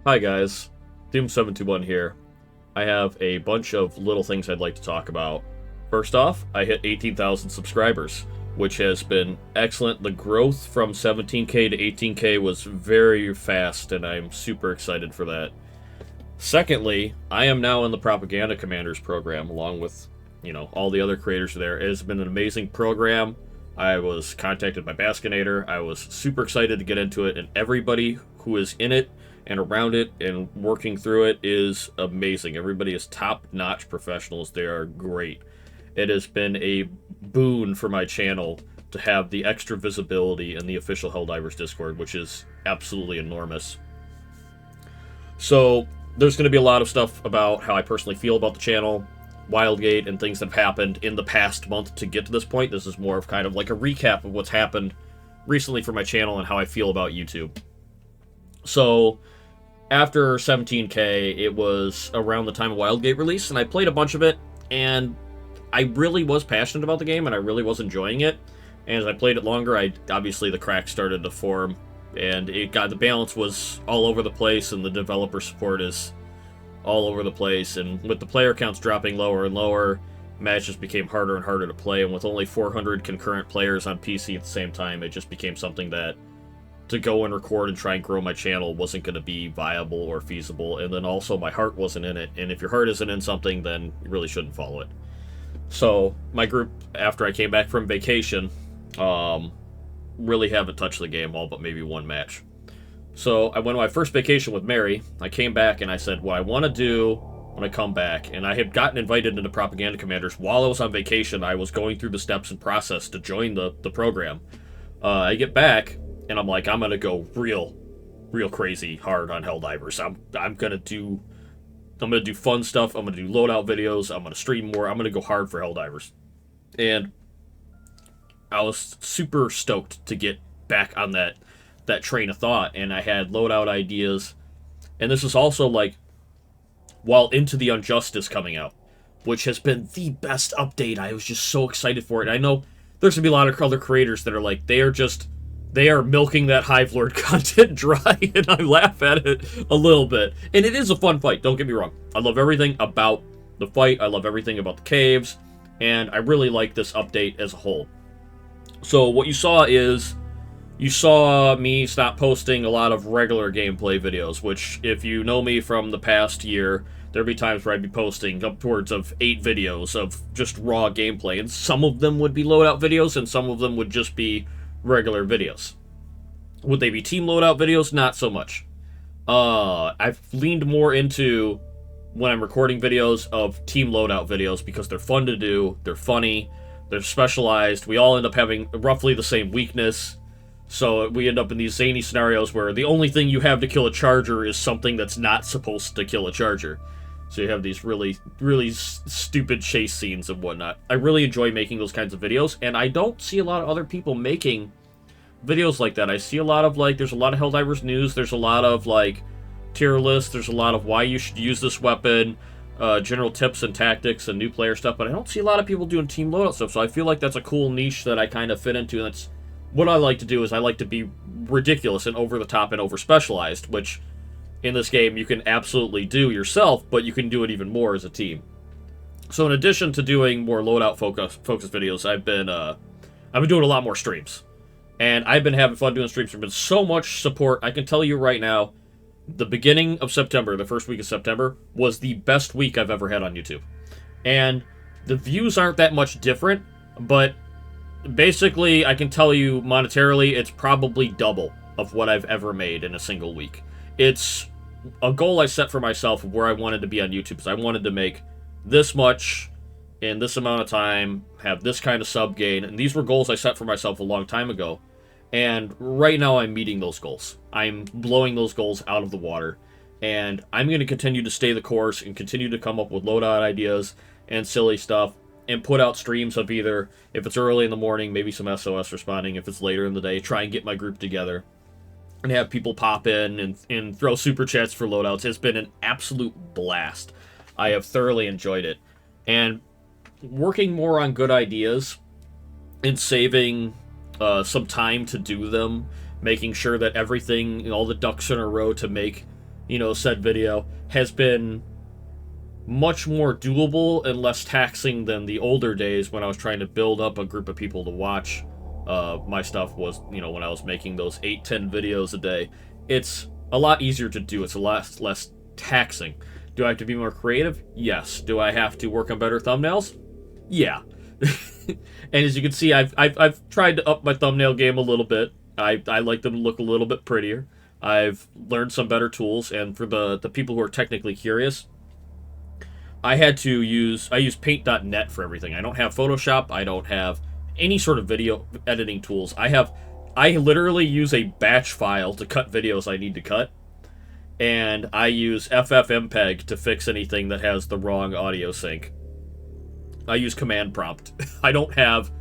Hi guys, Doom721 here. I have a bunch of little things I'd like to talk about. First off, I hit 18,000 subscribers, which has been excellent. The growth from 17k to 18k was very fast, and I'm super excited for that. Secondly, I am now in the Propaganda Commanders program, along with, all the other creators there. It has been an amazing program. I was contacted by Baskinator. I was super excited to get into it, and everybody who is in it and around it and working through it is amazing. Everybody is top-notch professionals. They are great. It has been a boon for my channel to have the extra visibility in the official Helldivers Discord, which is absolutely enormous. So, there's going to be a lot of stuff about how I personally feel about the channel, Wildgate, and things that have happened in the past month to get to this point. This is more of kind of like a recap of what's happened recently for my channel and how I feel about YouTube. So, after 17k, it was around the time of Wildgate release, and I played a bunch of it, and I really was passionate about the game, and I really was enjoying it. And as I played it longer, obviously the cracks started to form, and the balance was all over the place, and the developer support is all over the place, and with the player counts dropping lower and lower, matches became harder and harder to play, and with only 400 concurrent players on PC at the same time, it just became something that to go and record and try and grow my channel wasn't going to be viable or feasible, and then also my heart wasn't in it, and if your heart isn't in something, then you really shouldn't follow it. So, my group, after I came back from vacation, really haven't touched the game all but maybe one match. So, I went on my first vacation with Mary. I came back and I said, what I want to do when I come back, and I had gotten invited into Propaganda Commanders while I was on vacation. I was going through the steps and process to join the program. I get back, and I'm like, I'm going to go real crazy hard on Helldivers. I'm going to do fun stuff. I'm going to do loadout videos. I'm going to stream more. I'm going to go hard for Helldivers. And I was super stoked to get back on that train of thought, and I had loadout ideas. And this is also like while Into the Injustice coming out, which has been the best update. I was just so excited for it. I know there's going to be a lot of other creators that are like, they are milking that Hive Lord content dry, and I laugh at it a little bit. And it is a fun fight, don't get me wrong. I love everything about the fight, I love everything about the caves, and I really like this update as a whole. So what you saw is, you saw me stop posting a lot of regular gameplay videos, which, if you know me from the past year, there'd be times where I'd be posting upwards of 8 videos of just raw gameplay, and some of them would be loadout videos, and some of them would just be regular videos. Would they be team loadout videos? Not so much. I've leaned more into, when I'm recording videos, of team loadout videos because they're fun to do, they're funny, they're specialized, we all end up having roughly the same weakness, so we end up in these zany scenarios where the only thing you have to kill a charger is something that's not supposed to kill a charger. So you have these really stupid chase scenes and whatnot. I really enjoy making those kinds of videos, and I don't see a lot of other people making videos like that. I see a lot of, there's a lot of Helldivers news, there's a lot of, tier lists, there's a lot of why you should use this weapon, general tips and tactics and new player stuff, but I don't see a lot of people doing team loadout stuff, so I feel like that's a cool niche that I kind of fit into, and that's what I like to do. Is I like to be ridiculous and over-the-top and over-specialized, which in this game you can absolutely do yourself, but you can do it even more as a team. So in addition to doing more loadout focused videos, I've been doing a lot more streams. And I've been having fun doing streams. There's been so much support. I can tell you right now, the beginning of September, the first week of September, was the best week I've ever had on YouTube. And the views aren't that much different, but basically, I can tell you monetarily, it's probably double of what I've ever made in a single week. It's a goal I set for myself of where I wanted to be on YouTube, because I wanted to make this much in this amount of time, have this kind of sub gain, and these were goals I set for myself a long time ago. And right now I'm meeting those goals. I'm blowing those goals out of the water, and I'm going to continue to stay the course and continue to come up with loadout ideas and silly stuff, and put out streams of either, if it's early in the morning, maybe some SOS responding, if it's later in the day, try and get my group together and have people pop in and throw super chats for loadouts. It's been an absolute blast. I have thoroughly enjoyed it. And working more on good ideas and saving some time to do them, making sure that everything, all the ducks in a row to make, said video has been much more doable and less taxing than the older days when I was trying to build up a group of people to watch my stuff was, when I was making those 8-10 videos a day. It's a lot easier to do. It's a lot less taxing. Do I have to be more creative? Yes. Do I have to work on better thumbnails? Yeah. And as you can see, I've tried to up my thumbnail game a little bit. I like them to look a little bit prettier. I've learned some better tools, and for the people who are technically curious, I use paint.net for everything. I don't have Photoshop. I don't have any sort of video editing tools. I literally use a batch file to cut videos I need to cut, and I use FFmpeg to fix anything that has the wrong audio sync. I use command prompt. I don't have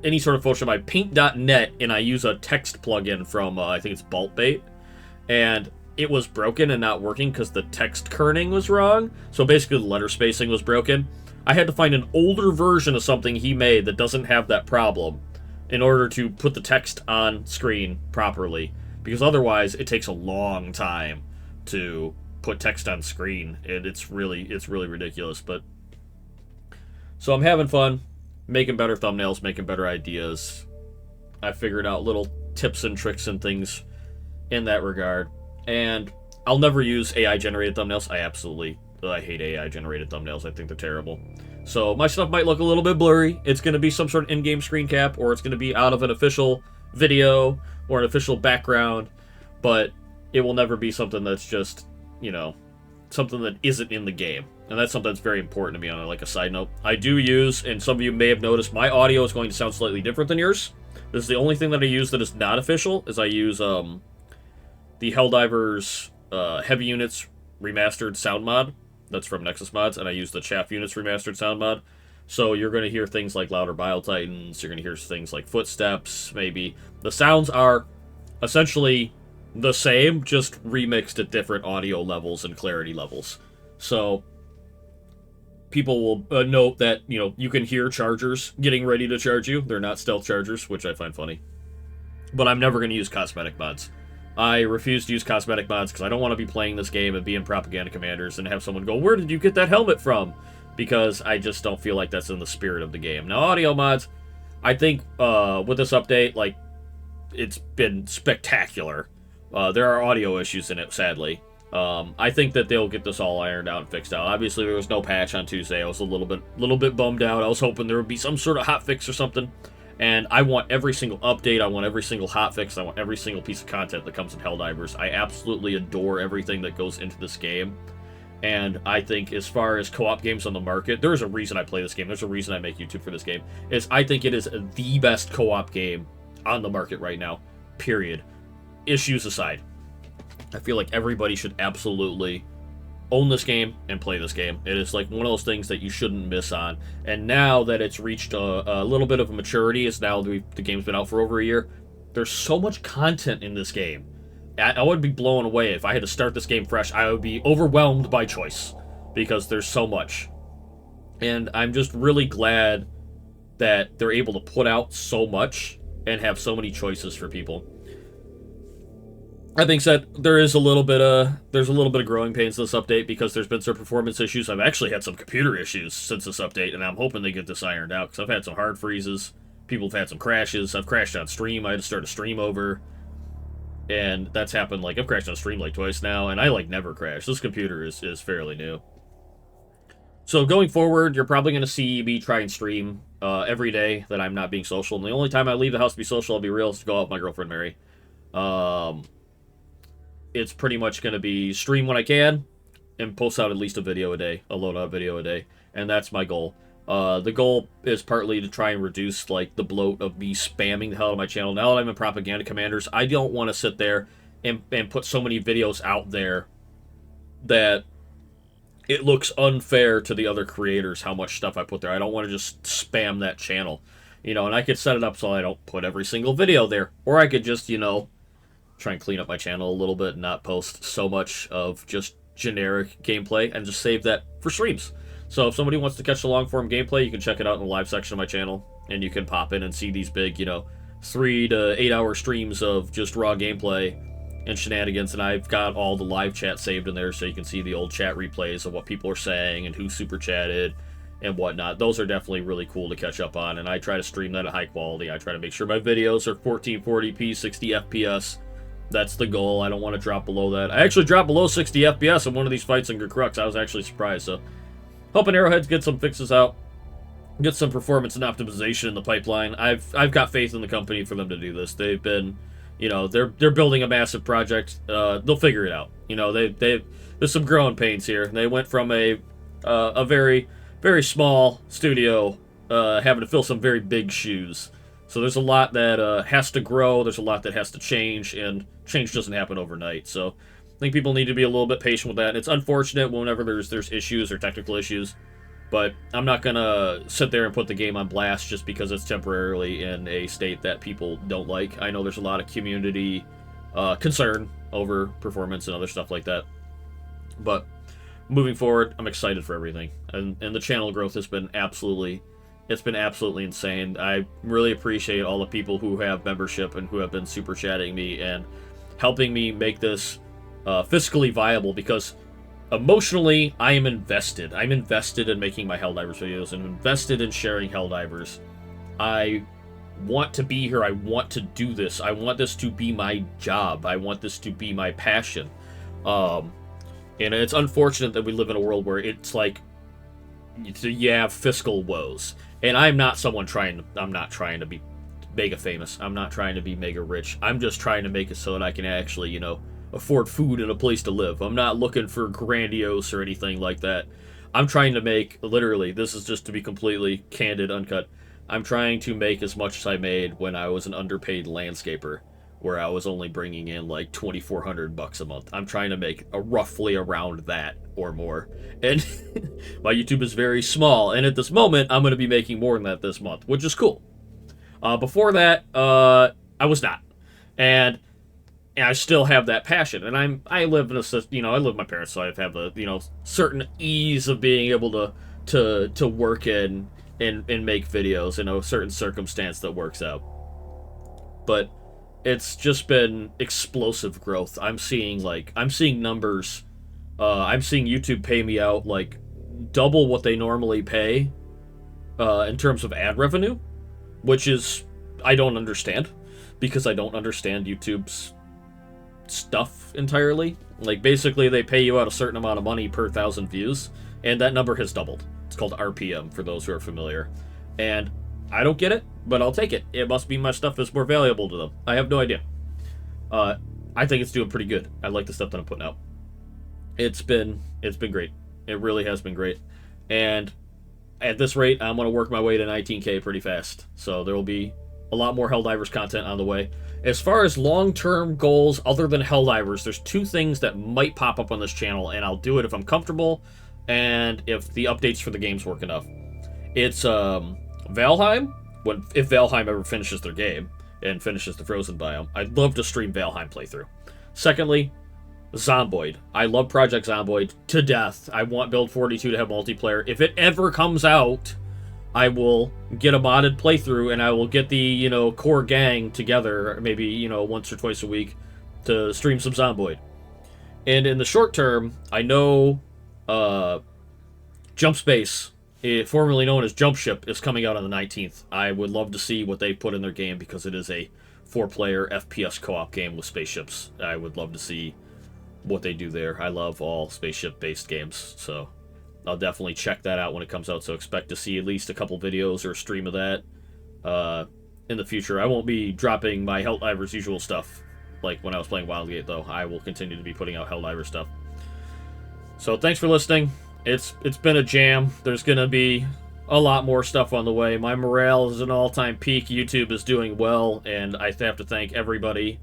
any sort of Photoshop. I paint.net, and I use a text plugin from, I think it's BaltBait, and it was broken and not working because the text kerning was wrong. So basically the letter spacing was broken. I had to find an older version of something he made that doesn't have that problem in order to put the text on screen properly, because otherwise it takes a long time to put text on screen, and it's really ridiculous. But so I'm having fun making better thumbnails, making better ideas. I figured out little tips and tricks and things in that regard. And I'll never use AI-generated thumbnails. I hate AI-generated thumbnails. I think they're terrible. So my stuff might look a little bit blurry. It's going to be some sort of in-game screen cap, or it's going to be out of an official video or an official background, but it will never be something that's just, something that isn't in the game. And that's something that's very important to me on a side note. I do use, and some of you may have noticed, my audio is going to sound slightly different than yours. This is the only thing that I use that is not official, is I use the Helldivers Heavy Units Remastered Sound Mod. That's from Nexus Mods, and I use the Chaff Units Remastered Sound Mod. So you're going to hear things like louder Bile Titans, you're going to hear things like footsteps, maybe. The sounds are essentially the same, just remixed at different audio levels and clarity levels. So people will note that, you can hear chargers getting ready to charge you. They're not stealth chargers, which I find funny. But I'm never going to use cosmetic mods. I refuse to use cosmetic mods because I don't want to be playing this game and be in Propaganda Commanders and have someone go, "Where did you get that helmet from?" Because I just don't feel like that's in the spirit of the game. Now, audio mods, I think with this update, it's been spectacular. There are audio issues in it, sadly. I think that they'll get this all ironed out and fixed out. Obviously, there was no patch on Tuesday. I was a little bit bummed out. I was hoping there would be some sort of hotfix or something. And I want every single update, I want every single hotfix, I want every single piece of content that comes in Helldivers. I absolutely adore everything that goes into this game. And I think as far as co-op games on the market, there's a reason I play this game, there's a reason I make YouTube for this game, is I think it is the best co-op game on the market right now, period. Issues aside. I feel like everybody should absolutely own this game and play this game. It is one of those things that you shouldn't miss on. And now that it's reached a little bit of a maturity, as now the game's been out for over a year, there's so much content in this game. I would be blown away if I had to start this game fresh. I would be overwhelmed by choice because there's so much. And I'm just really glad that they're able to put out so much and have so many choices for people. That being said, there's a little bit of growing pains this update because there's been some performance issues. I've actually had some computer issues since this update, and I'm hoping they get this ironed out because I've had some hard freezes. People have had some crashes. I've crashed on stream. I had to start a stream over, and that's happened. I've crashed on stream twice now, and I never crash. This computer is fairly new. So going forward, you're probably going to see me try and stream every day that I'm not being social. And the only time I leave the house to be social, I'll be real, is to go out with my girlfriend Mary. It's pretty much going to be stream when I can and post out at least a video a day, a loadout video a day, and that's my goal. The goal is partly to try and reduce the bloat of me spamming the hell out of my channel. Now that I'm in Propaganda Commanders, I don't want to sit there and put so many videos out there that it looks unfair to the other creators how much stuff I put there. I don't want to just spam that channel, and I could set it up so I don't put every single video there, or I could just, try and clean up my channel a little bit and not post so much of just generic gameplay and just save that for streams. So if somebody wants to catch the long-form gameplay, you can check it out in the live section of my channel, and you can pop in and see these big, 3 to 8 hour streams of just raw gameplay and shenanigans, and I've got all the live chat saved in there so you can see the old chat replays of what people are saying and who super chatted and whatnot. Those are definitely really cool to catch up on, and I try to stream that at high quality. I try to make sure my videos are 1440p, 60 FPS. That's the goal. I don't want to drop below that. I actually dropped below 60 FPS in one of these fights in Crux. I was actually surprised, so hoping Arrowheads get some fixes out, get some performance and optimization in the pipeline. I've got faith in the company for them to do this. They've been, you know, they're building a massive project. They'll figure it out. You know, there's some growing pains here. They went from a very, very small studio having to fill some very big shoes. So there's a lot that has to grow. There's a lot that has to change, and change doesn't happen overnight. So I think people need to be a little bit patient with that. It's unfortunate whenever there's issues or technical issues, but I'm not gonna sit there and put the game on blast just because it's temporarily in a state that people don't like. I know there's a lot of community concern over performance and other stuff like that, but moving forward, I'm excited for everything, and the channel growth has been absolutely insane. I really appreciate all the people who have membership and who have been super chatting me and helping me make this fiscally viable, because emotionally I am invested. I'm invested in making my Helldivers videos and invested in sharing Helldivers. I want to be here. I want to do this. I want this to be my job. I want this to be my passion. And it's unfortunate that we live in a world where it's like you have fiscal woes. And I'm not trying to be mega famous. I'm not trying to be mega rich. I'm just trying to make it so that I can actually, you know, afford food and a place to live. I'm not looking for grandiose or anything like that. I'm trying to make, literally, this is just to be completely candid, uncut, I'm trying to make as much as I made when I was an underpaid landscaper, where I was only bringing in like $2,400 a month. I'm trying to make roughly around that or more. And my YouTube is very small, and at this moment, I'm going to be making more than that this month, which is cool. Before that, I was not. And I still have that passion. And I live in a, you know, I live with my parents, so I have the, you know, certain ease of being able to work in and make videos in a certain circumstance that works out. But it's just been explosive growth. I'm seeing numbers. I'm seeing YouTube pay me out like double what they normally pay in terms of ad revenue, which is, I don't understand, because I don't understand YouTube's stuff entirely. Like, basically they pay you out a certain amount of money per 1,000 views, and that number has doubled. It's called RPM, for those who are familiar. And I don't get it, but I'll take it. It must be my stuff is more valuable to them. I have no idea. I think it's doing pretty good. I like the stuff that I'm putting out. It's been great. It really has been great. And at this rate, I'm going to work my way to 19K pretty fast. So there will be a lot more Helldivers content on the way. As far as long-term goals other than Helldivers, there's two things that might pop up on this channel, and I'll do it if I'm comfortable and if the updates for the games work enough. It's Valheim. If Valheim ever finishes their game and finishes the Frozen biome, I'd love to stream Valheim playthrough. Secondly, Zomboid. I love Project Zomboid to death. I want Build 42 to have multiplayer. If it ever comes out, I will get a modded playthrough, and I will get the, you know, core gang together, maybe, you know, once or twice a week to stream some Zomboid. And in the short term, I know Jump Space, formerly known as Jump Ship, is coming out on the 19th. I would love to see what they put in their game, because it is a 4-player FPS co-op game with spaceships. I would love to see what they do there. I love all spaceship-based games, so I'll definitely check that out when it comes out, so expect to see at least a couple videos or a stream of that in the future. I won't be dropping my Helldivers usual stuff like when I was playing Wildgate, though. I will continue to be putting out Helldivers stuff. So thanks for listening. It's been a jam. There's going to be a lot more stuff on the way. My morale is at an all-time peak. YouTube is doing well, and I have to thank everybody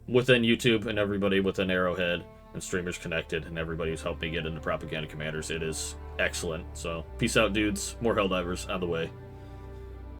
within YouTube and everybody within Arrowhead and Streamers Connected and everybody who's helped me get into Propaganda Commanders. It is excellent. So peace out, dudes. More Helldivers on the way.